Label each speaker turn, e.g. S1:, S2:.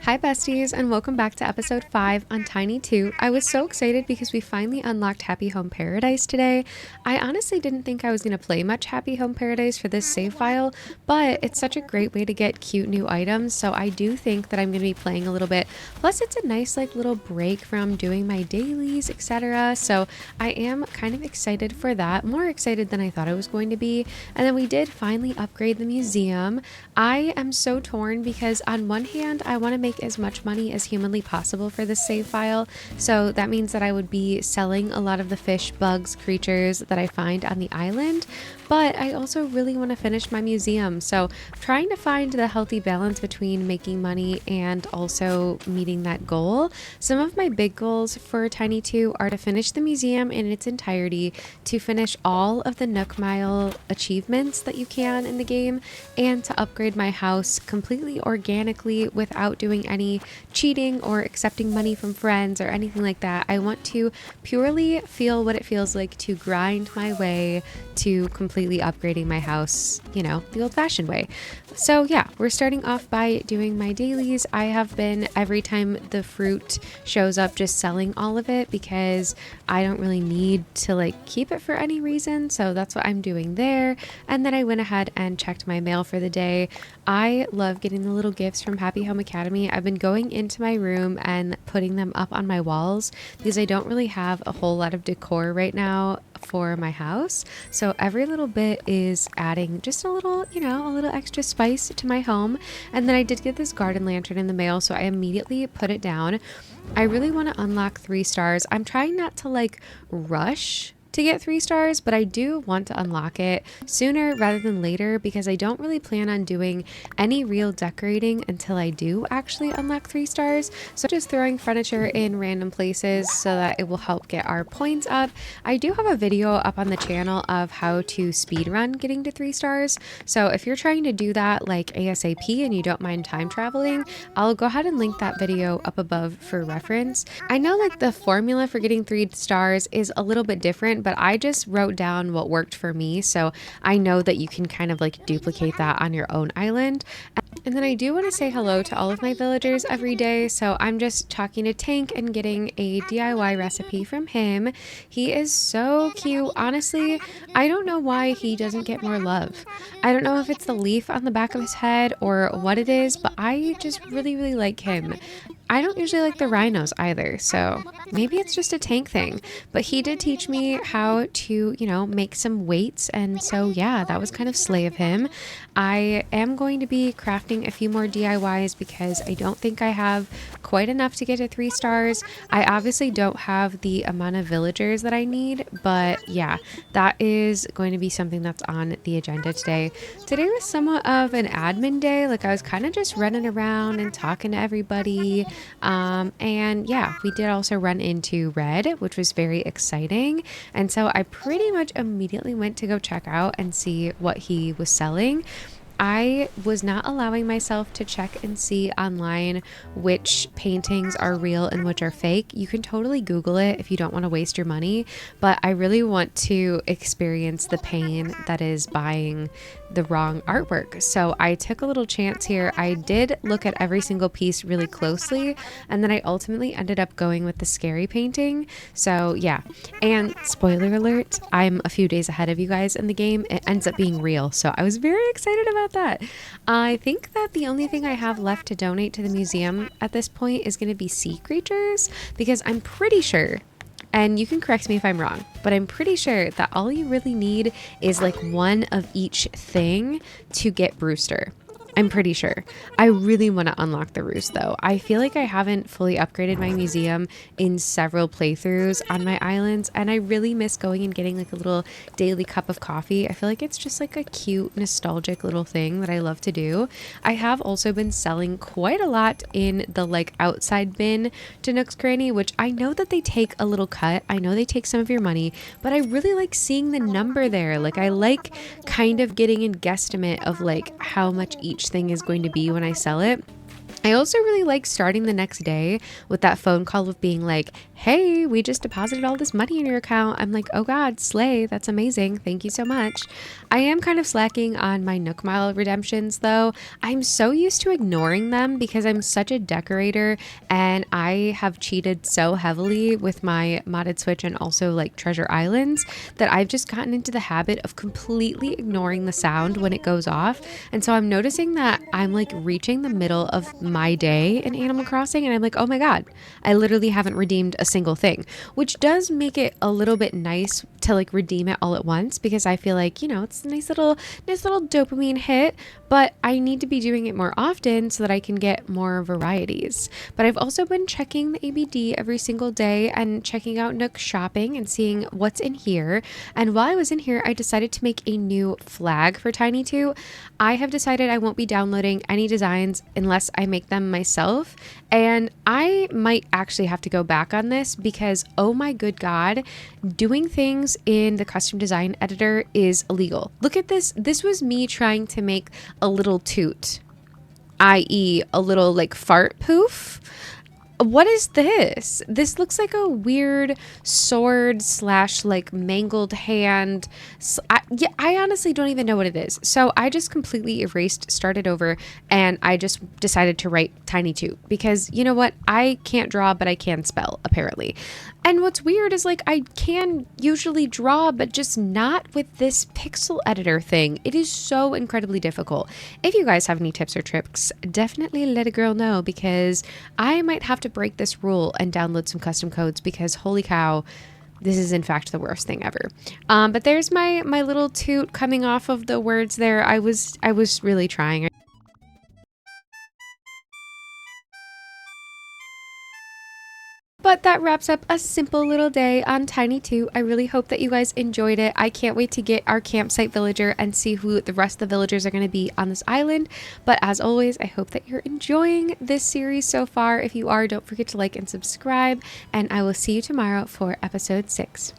S1: Hi besties, and welcome back to episode 5 on Tiny 2. I was so excited because we finally unlocked Happy Home Paradise today. I honestly didn't think I was going to play much Happy Home Paradise for this save file, but it's such a great way to get cute new items, so I do think that I'm going to be playing a little bit. Plus it's a nice little break from doing my dailies, etc. So I am kind of excited for that, more excited than I thought I was going to be. And then we did finally upgrade the museum. I am so torn because on one hand I want to make as much money as humanly possible for this save file, so that means that I would be selling a lot of the fish, bugs, creatures that I find on the island, but I also really want to finish my museum, so I'm trying to find the healthy balance between making money and also meeting that goal. Some of my big goals for Tiny 2 are to finish the museum in its entirety, to finish all of the Nook Mile achievements that you can in the game, and to upgrade my house completely organically without doing any cheating or accepting money from friends or anything like that. I want to purely feel what it feels like to grind my way to completely upgrading my house, the old-fashioned way. So yeah, we're starting off by doing my dailies. I have been, every time the fruit shows up, just selling all of it because I don't really need to keep it for any reason, so that's what I'm doing there. And then I went ahead and checked my mail for the day. I love getting the little gifts from Happy Home Academy. I've been going into my room and putting them up on my walls because I don't really have a whole lot of decor right now for my house, so every little bit is adding just a little, a little extra spice to my home. And then I did get this garden lantern in the mail, so I immediately put it down. I really want to unlock 3 stars. I'm trying not to rush to get 3 stars, but I do want to unlock it sooner rather than later because I don't really plan on doing any real decorating until I do actually unlock 3 stars. So just throwing furniture in random places so that it will help get our points up. I do have a video up on the channel of how to speedrun getting to 3 stars. So if you're trying to do that ASAP and you don't mind time traveling, I'll go ahead and link that video up above for reference. I know the formula for getting 3 stars is a little bit different, but I just wrote down what worked for me, so I know that you can kind of duplicate that on your own island. And then I do want to say hello to all of my villagers every day, so I'm just talking to Tank and getting a DIY recipe from him. He is so cute. Honestly, I don't know why he doesn't get more love. I don't know if it's the leaf on the back of his head or what it is, but I just really like him. I don't usually like the rhinos either, so maybe it's just a Tank thing, but he did teach me how to, make some weights, and so yeah, that was kind of slay of him. I am going to be crafting a few more DIYs because I don't think I have quite enough to get to 3 stars. I obviously don't have the amount of villagers that I need, but yeah, that is going to be something that's on the agenda today. Today was somewhat of an admin day. I was kind of just running around and talking to everybody. And yeah, we did also run into Red, which was very exciting. And so I pretty much immediately went to go check out and see what he was selling. I was not allowing myself to check and see online which paintings are real and which are fake. You can totally Google it if you don't want to waste your money, but I really want to experience the pain that is buying the wrong artwork. So I took a little chance here. I did look at every single piece really closely, and then I ultimately ended up going with the scary painting. So yeah, and spoiler alert, I'm a few days ahead of you guys in the game. It ends up being real, so I was very excited about that. I think that the only thing I have left to donate to the museum at this point is going to be sea creatures, because I'm pretty sure, and you can correct me if I'm wrong, but I'm pretty sure that all you really need is one of each thing to get Brewster. I'm pretty sure. I really want to unlock the roost though. I feel like I haven't fully upgraded my museum in several playthroughs on my islands, and I really miss going and getting a little daily cup of coffee. I feel like it's just a cute, nostalgic little thing that I love to do. I have also been selling quite a lot in the outside bin to Nook's Cranny, which I know that they take a little cut. I know they take some of your money, but I really like seeing the number there. I like kind of getting a guesstimate of how much each thing is going to be when I sell it. I also really like starting the next day with that phone call of being like, hey, we just deposited all this money in your account. I'm like, oh God, slay. That's amazing. Thank you so much. I am kind of slacking on my Nook Mile redemptions though. I'm so used to ignoring them because I'm such a decorator and I have cheated so heavily with my modded Switch and also like Treasure Islands that I've just gotten into the habit of completely ignoring the sound when it goes off. And so I'm noticing that I'm like reaching the middle of my day in Animal Crossing and I'm like, oh my God, I literally haven't redeemed a single thing, which does make it a little bit nice to like redeem it all at once because I feel like, it's a nice little dopamine hit, but I need to be doing it more often so that I can get more varieties. But I've also been checking the ABD every single day and checking out Nook shopping and seeing what's in here. And while I was in here, I decided to make a new flag for Tiny 2. I have decided I won't be downloading any designs unless I make them myself. And I might actually have to go back on this because, oh my good God, doing things in the custom design editor is illegal. Look at this. This was me trying to make a little toot, i.e. a little like fart poof. What is this? This looks like a weird sword slash like mangled hand. I honestly don't even know what it is. So I just completely erased, started over, and I just decided to write Tiny 2 because you know what? I can't draw, but I can spell apparently. And what's weird is like I can usually draw, but just not with this pixel editor thing. It is so incredibly difficult. If you guys have any tips or tricks, definitely let a girl know because I might have to break this rule and download some custom codes because holy cow, this is in fact the worst thing ever. But there's my little toot coming off of the words there. I was really trying. But that wraps up a simple little day on Tiny 2. I really hope that you guys enjoyed it. I can't wait to get our campsite villager and see who the rest of the villagers are going to be on this island. But as always, I hope that you're enjoying this series so far. If you are, don't forget to like and subscribe. And I will see you tomorrow for episode 6.